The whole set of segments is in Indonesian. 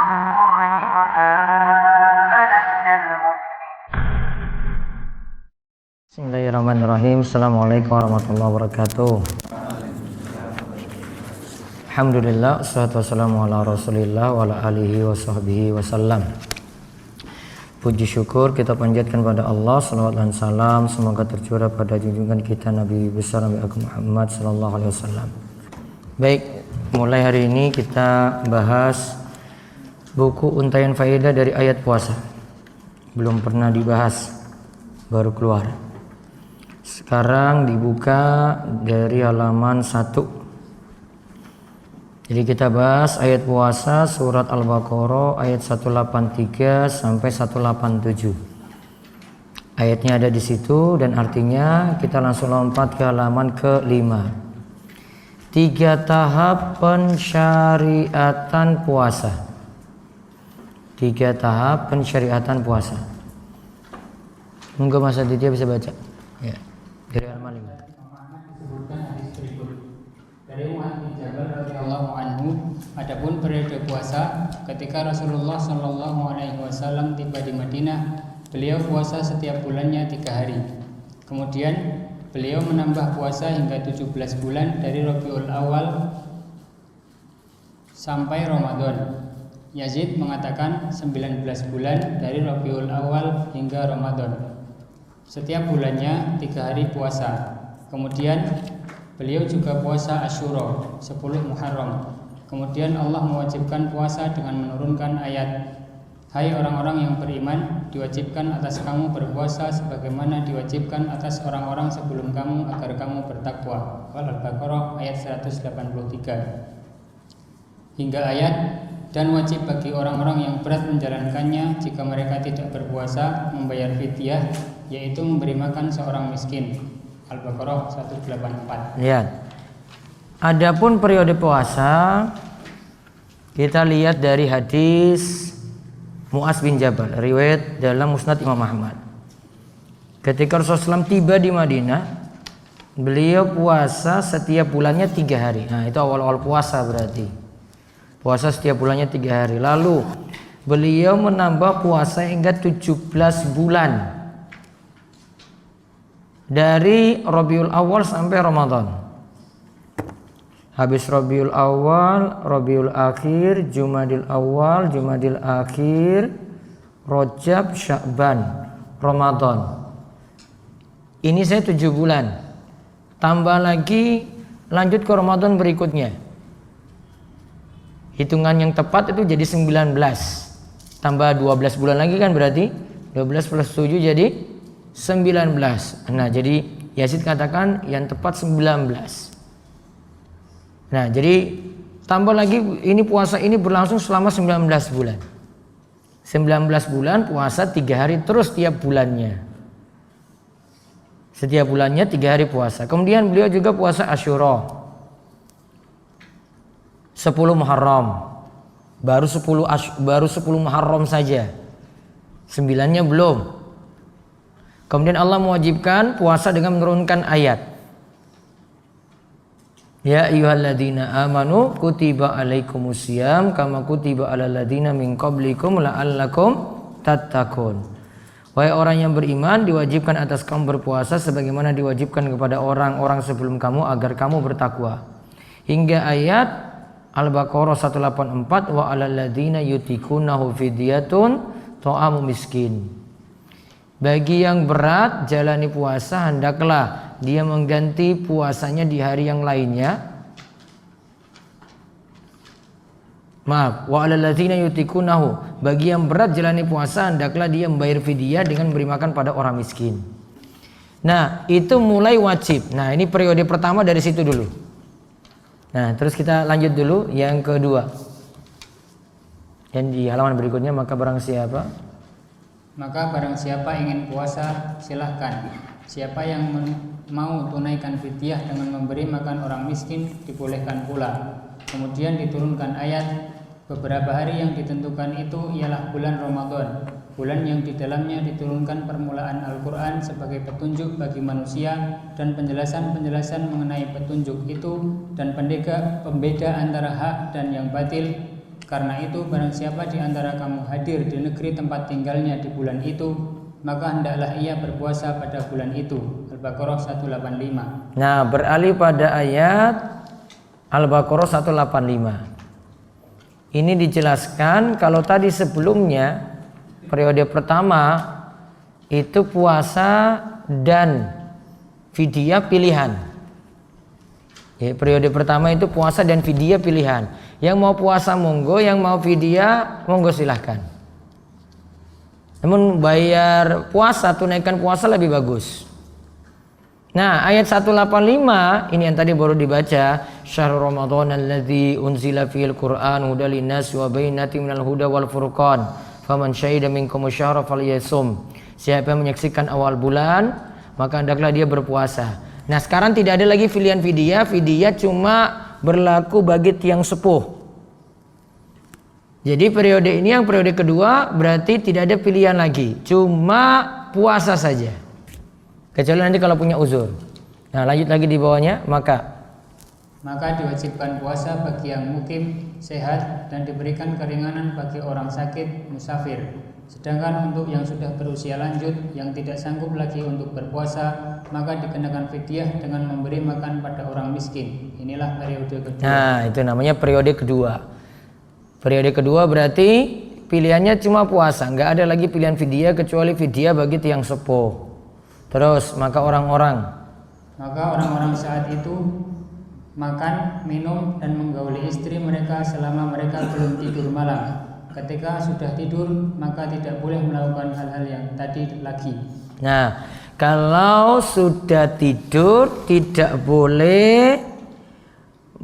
Bismillahirrahmanirrahim. Assalamualaikum warahmatullahi wabarakatuh. Alhamdulillah, wassalatu wassalamu ala rasulillah wa ala alihi wa sahbihi wasallam. Puji syukur kita panjatkan pada Allah, salawat dan salam semoga tercurah pada junjungan kita Nabi besar Nabi Agung Muhammad sallallahu alaihi wasallam. Baik, mulai hari ini kita bahas buku Untaian Faedah dari Ayat Puasa. Belum pernah dibahas, baru keluar. Sekarang dibuka dari halaman 1. Jadi kita bahas ayat puasa surat Al-Baqarah ayat 183 sampai 187. Ayatnya ada di situ dan artinya kita langsung lompat ke halaman ke-5. 3 tahap pensyariatan puasa. 3 tahap pensyariatan puasa. Monggo Mas Aditya bisa baca. Ya. Dari halaman 5. Disebutkan hadis berikut dari Mu'adz bin Jabal radhiyallahu anhu, adapun periode puasa ketika Rasulullah Shallallahu alaihi wasallam tiba di Madinah, beliau puasa setiap bulannya 3 hari. Kemudian beliau menambah puasa hingga 17 bulan dari Rabiul Awal sampai Ramadan. Yazid mengatakan 19 bulan dari Rabiul Awal hingga Ramadan. Setiap bulannya 3 hari puasa. Kemudian beliau juga puasa Asyura 10 Muharram. Kemudian Allah mewajibkan puasa dengan menurunkan ayat, hai orang-orang yang beriman, diwajibkan atas kamu berpuasa sebagaimana diwajibkan atas orang-orang sebelum kamu agar kamu bertakwa. Al-Baqarah ayat 183. Hingga ayat, dan wajib bagi orang-orang yang berat menjalankannya jika mereka tidak berpuasa membayar fidyah, yaitu memberi makan seorang miskin. Al-Baqarah 184. Lihat. Adapun periode puasa kita lihat dari hadis Mu'adz bin Jabal, riwayat dalam Musnad Imam Ahmad. Ketika Rasulullah SAW tiba di Madinah, beliau puasa setiap bulannya 3 hari. Nah, itu awal-awal puasa berarti. Puasa setiap bulannya 3 hari. Lalu beliau menambah puasa hingga 17 bulan. Dari Rabiul Awal sampai Ramadan. Habis Rabiul Awal, Rabiul Akhir, Jumadil Awal, Jumadil Akhir, Rajab, Sya'ban, Ramadan. Ini saya 7 bulan. Tambah lagi lanjut ke Ramadan berikutnya. Hitungan yang tepat itu jadi 19. Tambah 12 bulan lagi kan berarti 12 plus 7 jadi 19. Nah, jadi Yazid katakan yang tepat 19. Nah, jadi tambah lagi ini puasa ini berlangsung selama 19 bulan. 19 bulan puasa 3 hari terus tiap bulannya. Setiap bulannya 3 hari puasa. Kemudian beliau juga puasa Asyura 10 Muharram. Baru 10 Muharram saja. 9-nya belum. Kemudian Allah mewajibkan puasa dengan menurunkan ayat. Ya ayyuhalladzina amanu kutiba alaikumusiyam kama kutiba alal ladzina min qablikum la'allakum tattaqun. Wahai orang yang beriman, diwajibkan atas kamu berpuasa sebagaimana diwajibkan kepada orang-orang sebelum kamu agar kamu bertakwa. Hingga ayat Al-Baqarah 184, wa alal ladzina yutikunahu fidyatun ta'amu miskin. Bagi yang berat jalani puasa, hendaklah dia mengganti puasanya di hari yang lainnya. Maaf, wa 'alal ladzina yutikunahu. Bagi yang berat jalani puasa, hendaklah dia membayar fidyah dengan memberi makan pada orang miskin. Nah, itu mulai wajib. Nah, ini periode pertama dari situ dulu. Nah, terus kita lanjut dulu yang kedua. Dan di halaman berikutnya, maka barang siapa ingin puasa silahkan. Siapa yang mau tunaikan fidyah dengan memberi makan orang miskin dibolehkan pula. Kemudian diturunkan ayat, beberapa hari yang ditentukan itu ialah bulan Ramadan, bulan yang di dalamnya diturunkan permulaan Al-Quran sebagai petunjuk bagi manusia dan penjelasan-penjelasan mengenai petunjuk itu dan pembeda antara hak dan yang batil. Karena itu barang siapa di antara kamu hadir di negeri tempat tinggalnya di bulan itu, maka hendaklah ia berpuasa pada bulan itu. Al-Baqarah 185. Nah, beralih pada ayat Al-Baqarah 185. Ini dijelaskan kalau tadi sebelumnya periode pertama itu puasa dan fidyah pilihan. Ya, periode pertama itu puasa dan fidyah pilihan. Yang mau puasa monggo, yang mau fidyah monggo silahkan. Namun bayar puasa, tunaikan puasa lebih bagus. Nah, ayat 185 ini yang tadi baru dibaca, syahrul ramadan alladzi unzila fihil qur'an hudal linnas wa bayyinatin minal huda wal furqan faman syahida minkum syahra falyasum. Siapa yang menyaksikan awal bulan, maka hendaklah dia berpuasa. Nah, sekarang tidak ada lagi pilihan fidyah, fidyah cuma berlaku bagi tiang sepuh. Jadi periode ini yang periode kedua berarti tidak ada pilihan lagi, cuma puasa saja. Kecuali nanti kalau punya uzur. Nah, lanjut lagi di bawahnya, maka diwajibkan puasa bagi yang mukim, sehat, dan diberikan keringanan bagi orang sakit, musafir. Sedangkan untuk yang sudah berusia lanjut, yang tidak sanggup lagi untuk berpuasa, maka dikenakan fidyah dengan memberi makan pada orang miskin. Inilah periode kedua. Nah, itu namanya periode kedua. Periode kedua berarti pilihannya cuma puasa, nggak ada lagi pilihan fidyah kecuali fidyah bagi tiang sepuh. Terus maka orang-orang saat itu makan, minum, dan menggauli istri mereka selama mereka belum tidur malam. Ketika sudah tidur, maka tidak boleh melakukan hal-hal yang tadi lagi. Nah, kalau sudah tidur tidak boleh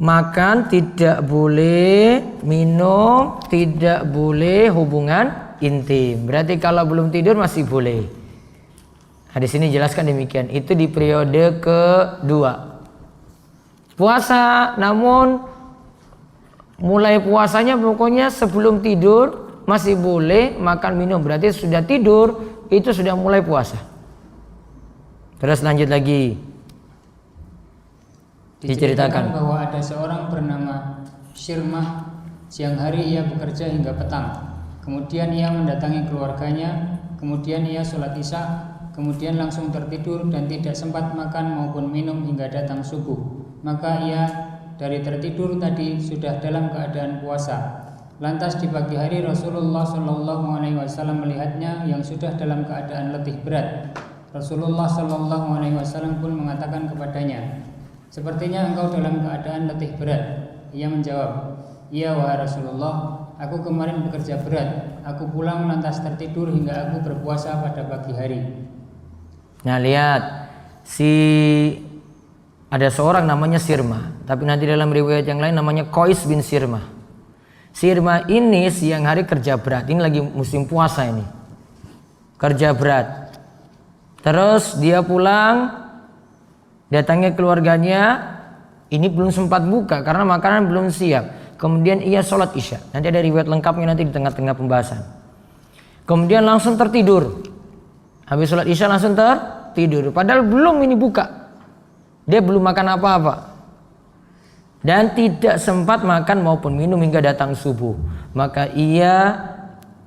makan, tidak boleh minum, tidak boleh hubungan intim. Berarti kalau belum tidur masih boleh. Nah, di sini jelaskan demikian. Itu di periode kedua. Puasa, namun mulai puasanya pokoknya sebelum tidur masih boleh makan minum. Berarti sudah tidur itu sudah mulai puasa. Terus lanjut lagi. Diceritakan bahwa ada seorang bernama Syirmah. Siang hari ia bekerja hingga petang. Kemudian ia mendatangi keluarganya. Kemudian ia sholat isya. Kemudian langsung tertidur dan tidak sempat makan maupun minum hingga datang subuh. Maka ia dari tertidur tadi sudah dalam keadaan puasa. Lantas di pagi hari Rasulullah SAW melihatnya yang sudah dalam keadaan letih berat. Rasulullah SAW pun mengatakan kepadanya, "Sepertinya engkau dalam keadaan letih berat." Ia menjawab, "Iya wahai Rasulullah, aku kemarin bekerja berat. Aku pulang lantas tertidur hingga aku berpuasa pada pagi hari." Nah, lihat, ada seorang namanya Sirma, tapi nanti dalam riwayat yang lain namanya Qais bin Sirma. Sirma ini siang hari kerja berat. Ini lagi musim puasa ini. Kerja berat. Terus dia pulang, datangnya keluarganya, ini belum sempat buka karena makanan belum siap. Kemudian ia sholat isya. Nanti ada riwayat lengkapnya nanti di tengah-tengah pembahasan. Kemudian langsung tertidur. Habis sholat isya langsung tertidur. Padahal belum ini buka. Dia belum makan apa-apa. Dan tidak sempat makan maupun minum hingga datang subuh. Maka ia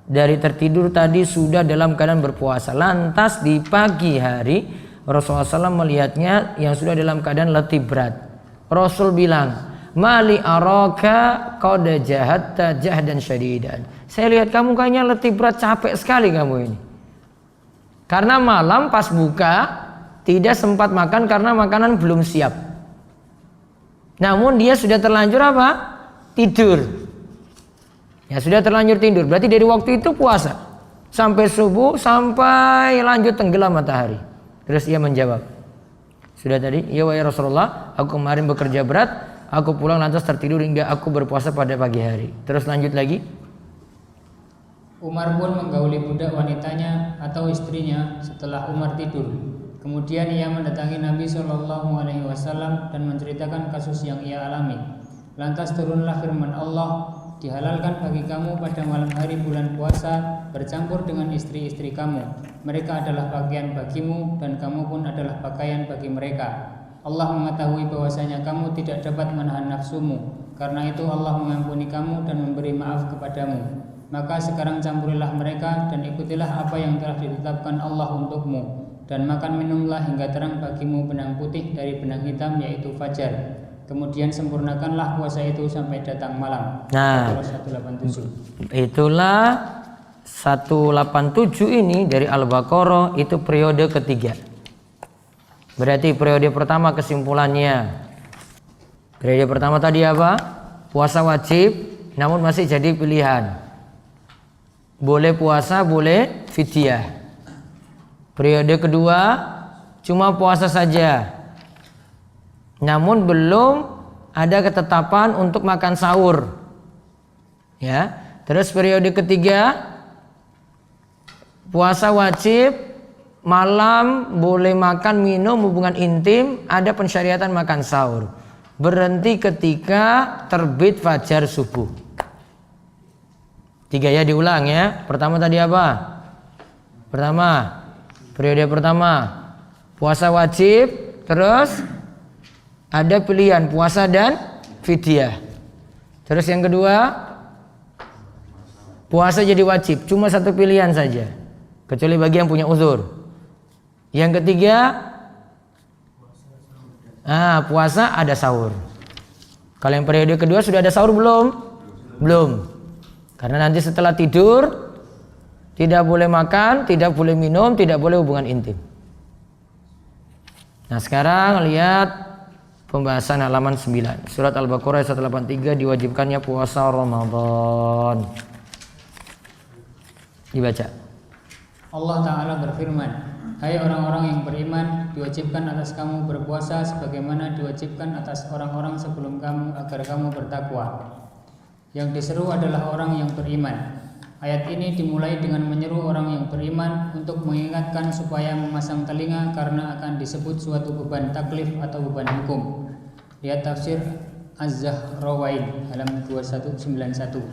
dari tertidur tadi sudah dalam keadaan berpuasa. Lantas di pagi hari Rasulullah SAW melihatnya yang sudah dalam keadaan letih berat. Rasul bilang, "Mali araka qad jahadta jahdan syadidan." Saya lihat kamu kayaknya letih berat, capek sekali kamu ini. Karena malam pas buka tidak sempat makan karena makanan belum siap. Namun dia sudah terlanjur apa? Tidur. Ya sudah terlanjur tidur. Berarti dari waktu itu puasa sampai subuh, sampai lanjut tenggelam matahari. Terus ia menjawab, "Sudah tadi, ya wahai Rasulullah, aku kemarin bekerja berat, aku pulang lantas tertidur hingga aku berpuasa pada pagi hari." Terus lanjut lagi. Umar pun menggauli budak wanitanya atau istrinya setelah Umar tidur. Kemudian ia mendatangi Nabi SAW dan menceritakan kasus yang ia alami. Lantas turunlah firman Allah, "Dihalalkan bagi kamu pada malam hari bulan puasa bercampur dengan istri-istri kamu. Mereka adalah pakaian bagimu dan kamu pun adalah pakaian bagi mereka. Allah mengetahui bahwasanya kamu tidak dapat menahan nafsumu. Karena itu Allah mengampuni kamu dan memberi maaf kepadamu. Maka sekarang campurilah mereka dan ikutilah apa yang telah ditetapkan Allah untukmu. Dan makan minumlah hingga terang bagimu benang putih dari benang hitam yaitu fajar. Kemudian sempurnakanlah puasa itu sampai datang malam. Nah, 187. Itulah 187 ini dari Al-Baqarah, itu periode ketiga. Berarti periode pertama kesimpulannya. Periode pertama tadi apa? Puasa wajib namun masih jadi pilihan. Boleh puasa, boleh fidyah. Periode kedua cuma puasa saja, namun belum ada ketetapan untuk makan sahur. Ya. Terus periode ketiga puasa wajib, malam boleh makan, minum, hubungan intim, ada pensyariatan makan sahur. Berhenti ketika terbit fajar subuh. 3 ya, diulang ya. Pertama tadi apa? Pertama, periode pertama puasa wajib, terus ada pilihan puasa dan fidyah. Terus yang kedua, puasa jadi wajib, cuma satu pilihan saja, kecuali bagi yang punya uzur. Yang ketiga, puasa ada sahur. Kalau yang periode kedua sudah ada sahur belum? Belum. Karena nanti setelah tidur tidak boleh makan, tidak boleh minum, tidak boleh hubungan intim. Nah, sekarang lihat pembahasan halaman 9. Surat Al-Baqarah 183, diwajibkannya puasa Ramadan. Dibaca. Allah Ta'ala berfirman, hai orang-orang yang beriman, diwajibkan atas kamu berpuasa sebagaimana diwajibkan atas orang-orang sebelum kamu agar kamu bertakwa. Yang diseru adalah orang yang beriman. Ayat ini dimulai dengan menyeru orang yang beriman untuk mengingatkan supaya memasang telinga karena akan disebut suatu beban taklif atau beban hukum. Lihat tafsir Az-Zahrawain halaman 2191.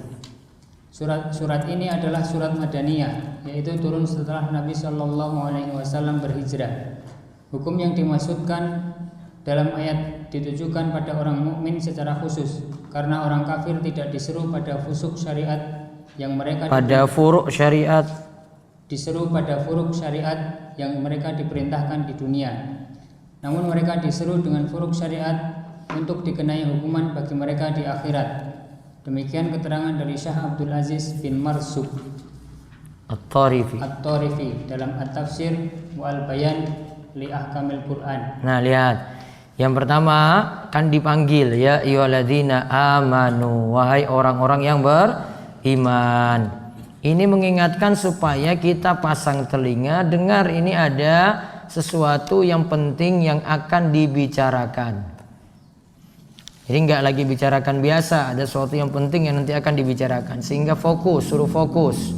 Surat ini adalah surat Madaniyah, yaitu turun setelah Nabi SAW berhijrah. Hukum yang dimaksudkan dalam ayat ditujukan pada orang mukmin secara khusus, karena orang kafir tidak diseru pada fusuk syariat yang mereka diseru pada furuk syariat yang mereka diperintahkan di dunia. Namun mereka diseru dengan furuk syariat untuk dikenai hukuman bagi mereka di akhirat. Demikian keterangan dari Syekh Abdul Aziz bin Marsuk At-Tarifi dalam At-Tafsir wal Bayan li Ahkamil Quran. Nah, lihat. Yang pertama kan dipanggil ya ayyuhalladzina amanu, wahai orang-orang yang beriman. Ini mengingatkan supaya kita pasang telinga, dengar ini ada sesuatu yang penting yang akan dibicarakan. Jadi nggak lagi bicarakan biasa, ada sesuatu yang penting yang nanti akan dibicarakan, sehingga fokus, suruh fokus.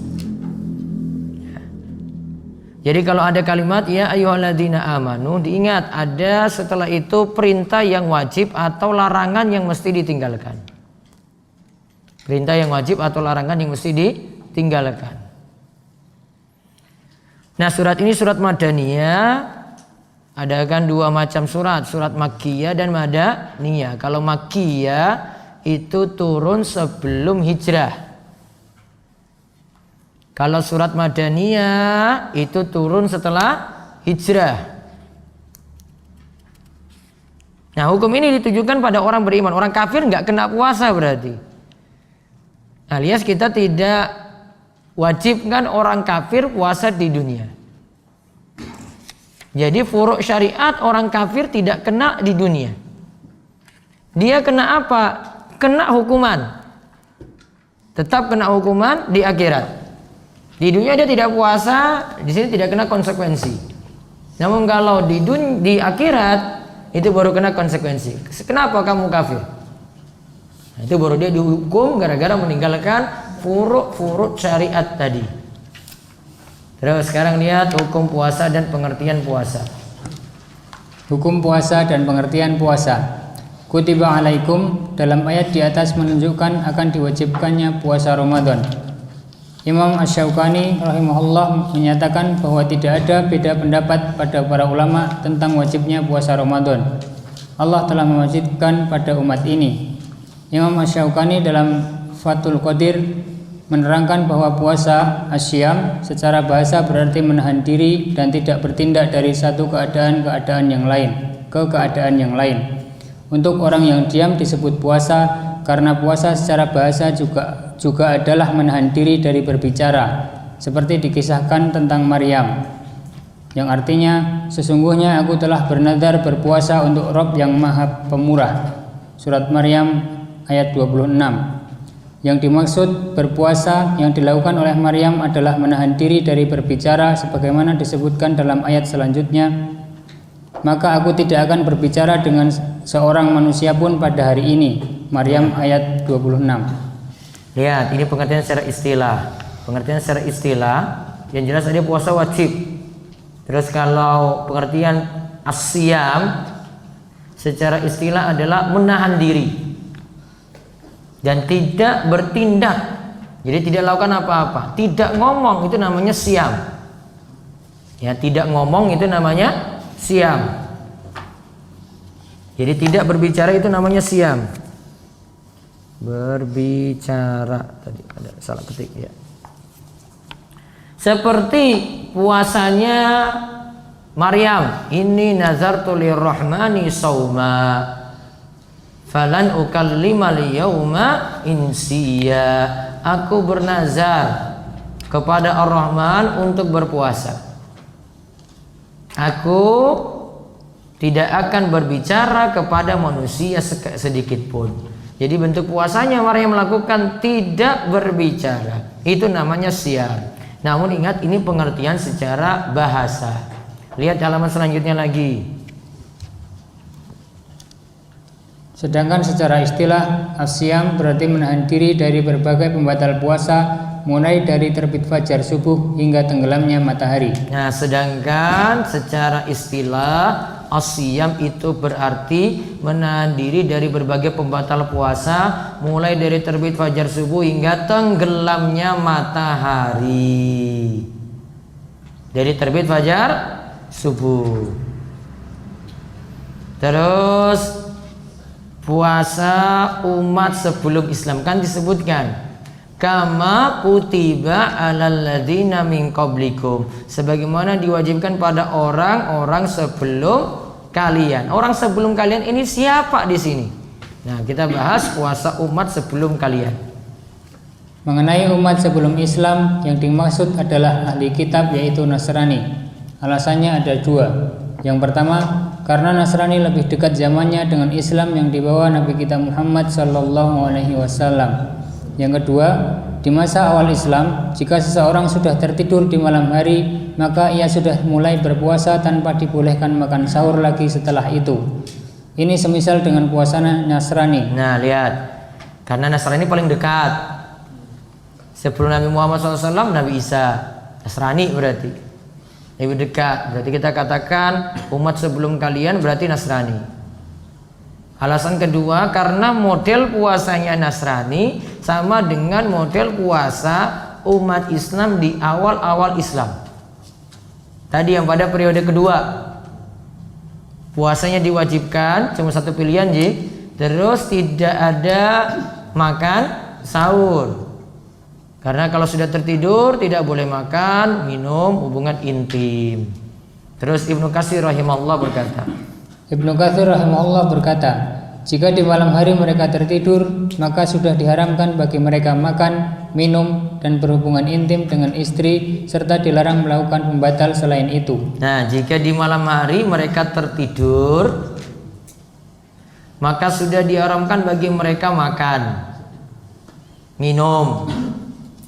Jadi kalau ada kalimat ya ayyuhalladzina amanu, diingat ada setelah itu perintah yang wajib atau larangan yang mesti ditinggalkan. Perintah yang wajib atau larangan yang mesti ditinggalkan. Nah, surat ini surat Madaniyah. Ada kan 2 macam surat Makkiyah dan Madaniyah. Kalau Makkiyah itu turun sebelum hijrah. Kalau surat Madaniyah itu turun setelah hijrah. Nah, hukum ini ditujukan pada orang beriman. Orang kafir nggak kena puasa berarti. Alias kita tidak wajibkan orang kafir puasa di dunia. Jadi furuk syariat orang kafir tidak kena di dunia. Dia kena apa? Kena hukuman. Tetap kena hukuman di akhirat. Di dunia dia tidak puasa, di sini tidak kena konsekuensi. Namun kalau di akhirat itu baru kena konsekuensi. Kenapa kamu kafir? Nah, itu baru dia dihukum gara-gara meninggalkan furuk syariat tadi. Terus sekarang lihat hukum puasa dan pengertian puasa. Hukum puasa dan pengertian puasa. Kutiba alaikum dalam ayat di atas menunjukkan akan diwajibkannya puasa Ramadan. Imam Asy-Syaukani rahimahullah menyatakan bahwa tidak ada beda pendapat pada para ulama tentang wajibnya puasa Ramadan. Allah telah mewajibkan pada umat ini. Imam Asy-Syaukani dalam Fathul Qadir menerangkan bahwa puasa asyam secara bahasa berarti menahan diri dan tidak bertindak dari satu keadaan ke keadaan yang lain. Untuk orang yang diam disebut puasa karena puasa secara bahasa juga adalah menahan diri dari berbicara, seperti dikisahkan tentang Maryam, yang artinya sesungguhnya aku telah bernazar berpuasa untuk Rabb yang Maha Pemurah. Surat Maryam ayat 26. Yang dimaksud berpuasa yang dilakukan oleh Maryam adalah menahan diri dari berbicara sebagaimana disebutkan dalam ayat selanjutnya. Maka aku tidak akan berbicara dengan seorang manusia pun pada hari ini. Maryam ayat 26. Lihat, ini pengertian secara istilah. Pengertian secara istilah yang jelas ada puasa wajib. Terus kalau pengertian asyam secara istilah adalah menahan diri dan tidak bertindak, jadi tidak lakukan apa-apa, tidak ngomong, itu namanya siam. Ya, tidak ngomong itu namanya siam. Jadi tidak berbicara itu namanya siam. Berbicara tadi ada salah ketik ya. Seperti puasanya Maryam, ini nazartu lirrahmani sauma falan ukallima liyauma insiya. Aku bernazar kepada Ar-Rahman untuk berpuasa. Aku tidak akan berbicara kepada manusia sedikit pun. Jadi bentuk puasanya Maryam melakukan tidak berbicara. Itu namanya siam. Namun ingat, ini pengertian secara bahasa. Lihat halaman selanjutnya lagi. Sedangkan secara istilah asyam berarti menahan diri dari berbagai pembatal puasa, mulai dari terbit fajar subuh hingga tenggelamnya matahari. Nah, sedangkan secara istilah asyam itu berarti menahan diri dari berbagai pembatal puasa, mulai dari terbit fajar subuh hingga tenggelamnya matahari. Dari terbit fajar subuh. Terus puasa umat sebelum Islam kan disebutkan kama kutiba alal ladzina min qablikum, sebagaimana diwajibkan pada orang-orang sebelum kalian. Orang sebelum kalian ini siapa di sini? Nah, kita bahas puasa umat sebelum kalian. Mengenai umat sebelum Islam, yang dimaksud adalah ahli kitab, yaitu Nasrani. Alasannya ada dua. Yang pertama, karena Nasrani lebih dekat zamannya dengan Islam yang dibawa Nabi kita Muhammad SAW. Yang kedua, di masa awal Islam, jika seseorang sudah tertidur di malam hari, maka ia sudah mulai berpuasa tanpa dibolehkan makan sahur lagi setelah itu. Ini semisal dengan puasa Nasrani. Nah, lihat, karena Nasrani paling dekat. Sebelum Nabi Muhammad SAW, Nabi Isa. Nasrani berarti lebih dekat. Berarti kita katakan umat sebelum kalian berarti Nasrani. Alasan kedua, karena model puasanya Nasrani sama dengan model puasa umat Islam di awal-awal Islam. Tadi yang pada periode kedua, puasanya diwajibkan, cuma satu pilihan terus tidak ada makan sahur. Karena kalau sudah tertidur tidak boleh makan, minum, hubungan intim. Terus Ibnu Katsir rahimahullah berkata, jika di malam hari mereka tertidur, maka sudah diharamkan bagi mereka makan, minum, dan berhubungan intim dengan istri, serta dilarang melakukan pembatal selain itu. Nah, jika di malam hari mereka tertidur, maka sudah diharamkan bagi mereka makan, minum,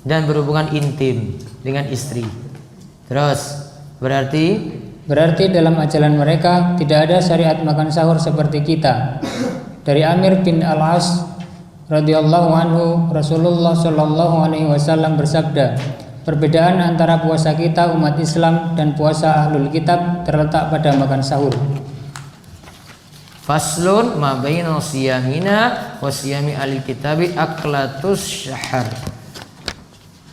dan berhubungan intim dengan istri. Terus berarti dalam ajaran mereka tidak ada syariat makan sahur seperti kita. Dari Amir bin Al-As radhiyallahu anhu, Rasulullah shallallahu alaihi wasallam bersabda, perbedaan antara puasa kita umat Islam dan puasa ahlul kitab terletak pada makan sahur. Faslun ma bainal siyamina wa siyami ahli kitabi aklatus syahar.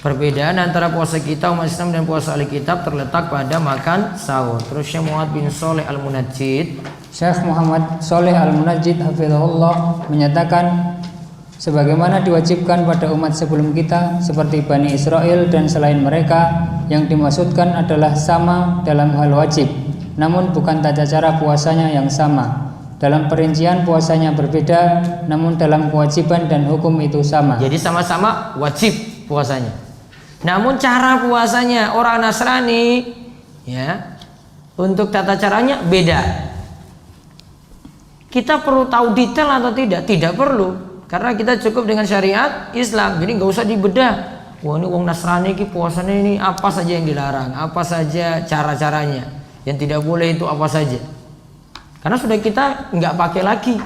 Perbedaan antara puasa kita umat Islam dan puasa ahli kitab terletak pada makan sahur. Terus Syekh Muhammad bin Shalih Al-Munajjid, Syekh Muhammad Shalih Al-Munajjid hafizahullah menyatakan sebagaimana diwajibkan pada umat sebelum kita seperti Bani Israel dan selain mereka. Yang dimaksudkan adalah sama dalam hal wajib, namun bukan tata cara puasanya yang sama. Dalam perincian puasanya berbeda, namun dalam kewajiban dan hukum itu sama. Jadi sama-sama wajib puasanya. Namun cara puasanya orang Nasrani ya, untuk tata caranya beda. Kita perlu tahu detail atau tidak? Tidak perlu. Karena kita cukup dengan syariat Islam, jadi nggak usah dibedah. Wah ini wong Nasrani ki puasanya ini apa saja yang dilarang, apa saja cara-caranya, yang tidak boleh itu apa saja. Karena sudah kita nggak pakai lagi.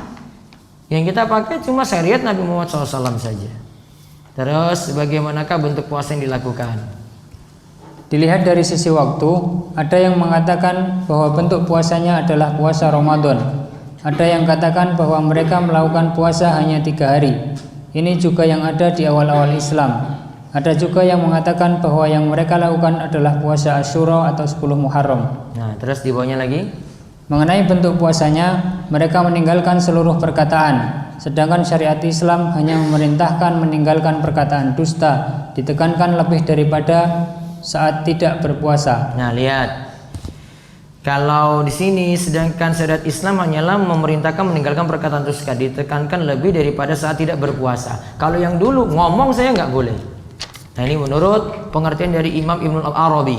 Yang kita pakai cuma syariat Nabi Muhammad SAW saja. Terus bagaimanakah bentuk puasa yang dilakukan? Dilihat dari sisi waktu, ada yang mengatakan bahwa bentuk puasanya adalah puasa Ramadan. Ada yang katakan bahwa mereka melakukan puasa hanya 3 hari. Ini juga yang ada di awal-awal Islam. Ada juga yang mengatakan bahwa yang mereka lakukan adalah puasa Asyura atau 10 Muharram. Nah, terus di bawahnya lagi. Mengenai bentuk puasanya, mereka meninggalkan seluruh perkataan. Sedangkan syariat Islam hanya memerintahkan meninggalkan perkataan dusta, ditekankan lebih daripada saat tidak berpuasa. Nah, lihat. Kalau di sini sedangkan syariat Islam hanyalah memerintahkan meninggalkan perkataan dusta, ditekankan lebih daripada saat tidak berpuasa. Kalau yang dulu ngomong saya nggak boleh. Nah ini menurut pengertian dari Imam Ibnu Al-Arabi.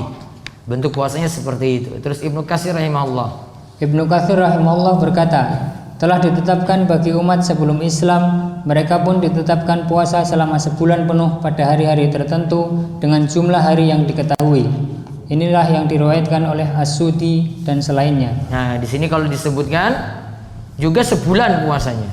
Bentuk puasanya seperti itu. Terus Ibnu Katsir rahimahullah. Ibnu Katsir rahimahullah berkata, telah ditetapkan bagi umat sebelum Islam, mereka pun ditetapkan puasa selama sebulan penuh pada hari-hari tertentu dengan jumlah hari yang diketahui. Inilah yang diriwayatkan oleh As-Sudi dan selainnya. Nah, di sini kalau disebutkan juga sebulan puasanya.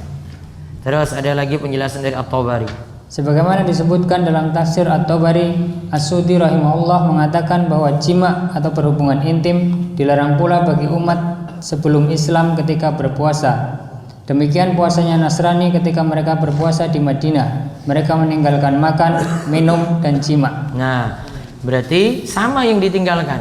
Terus ada lagi penjelasan dari At-Tabari. Sebagaimana disebutkan dalam tafsir At-Tabari, As-Sudi rahimahullah mengatakan bahwa jima atau berhubungan intim dilarang pula bagi umat sebelum Islam ketika berpuasa. Demikian puasanya Nasrani ketika mereka berpuasa di Madinah. Mereka meninggalkan makan, minum, dan jima. Nah, berarti sama yang ditinggalkan.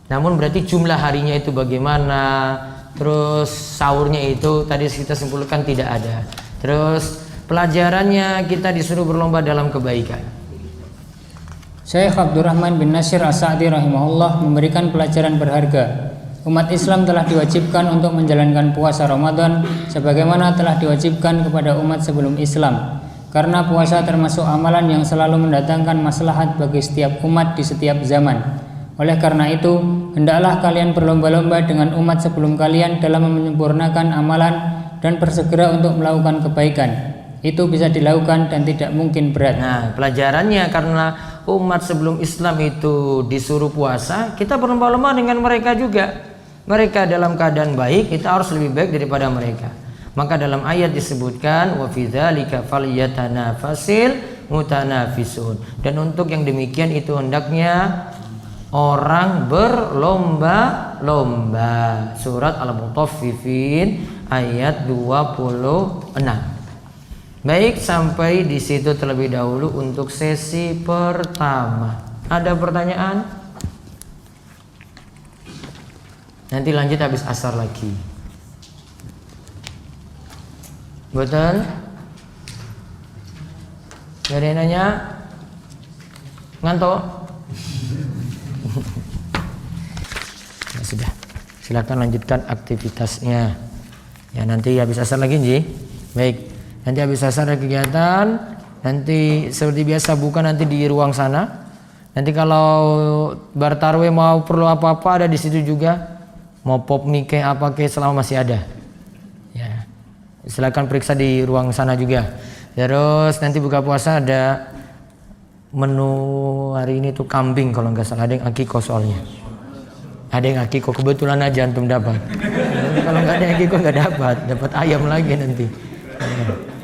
Namun berarti jumlah harinya itu bagaimana, terus sahurnya itu tadi kita simpulkan tidak ada. Terus pelajarannya kita disuruh berlomba dalam kebaikan. Syekh Abdurrahman bin Nasir As-Sa'di rahimahullah memberikan pelajaran berharga. Umat Islam telah diwajibkan untuk menjalankan puasa Ramadan sebagaimana telah diwajibkan kepada umat sebelum Islam. Karena puasa termasuk amalan yang selalu mendatangkan maslahat bagi setiap umat di setiap zaman. Oleh karena itu, hendaklah kalian berlomba-lomba dengan umat sebelum kalian dalam menyempurnakan amalan dan bersegera untuk melakukan kebaikan. Itu bisa dilakukan dan tidak mungkin berat. Nah, pelajarannya karena umat sebelum Islam itu disuruh puasa, kita berlomba-lomba dengan mereka juga. Mereka dalam keadaan baik, kita harus lebih baik daripada mereka. Maka dalam ayat disebutkan wa fi dzalika falyatanafasil mutanafisun. Dan untuk yang demikian itu hendaknya orang berlomba-lomba. Surat Al-Mutaffifin ayat 26. Baik, sampai di situ terlebih dahulu untuk sesi pertama. Ada pertanyaan? Nanti lanjut habis asar lagi. Betul? Gak ada yang nanya? Ngantuk? Ya sudah, silakan lanjutkan aktivitasnya. Ya nanti habis asar lagi Ji. Baik, nanti habis asar ada kegiatan. Nanti seperti biasa buka nanti di ruang sana. Nanti kalau bar tarwih mau perlu apa-apa ada di situ juga. Mau pop mie kayak apa kayak selama masih ada. Ya. Silakan periksa di ruang sana juga. Terus nanti buka puasa ada menu hari ini tuh kambing kalau nggak salah, ada yang akikoh soalnya. Ada yang akikoh, kebetulan aja antum dapat. Kalau nggak ada yang akikoh nggak dapat ayam lagi nanti.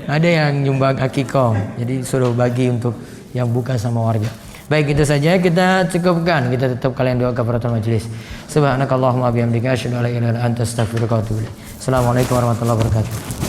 Ada yang nyumbang akikoh, jadi suruh bagi untuk yang buka sama warga. Baik, itu saja kita cukupkan. Kita tutup kalian doa kafaratul majelis. Subhanakallahumma bihamdika asyhadu an la ilaha illa anta astaghfiruka wa atubu ilaik. Assalamualaikum warahmatullahi wabarakatuh.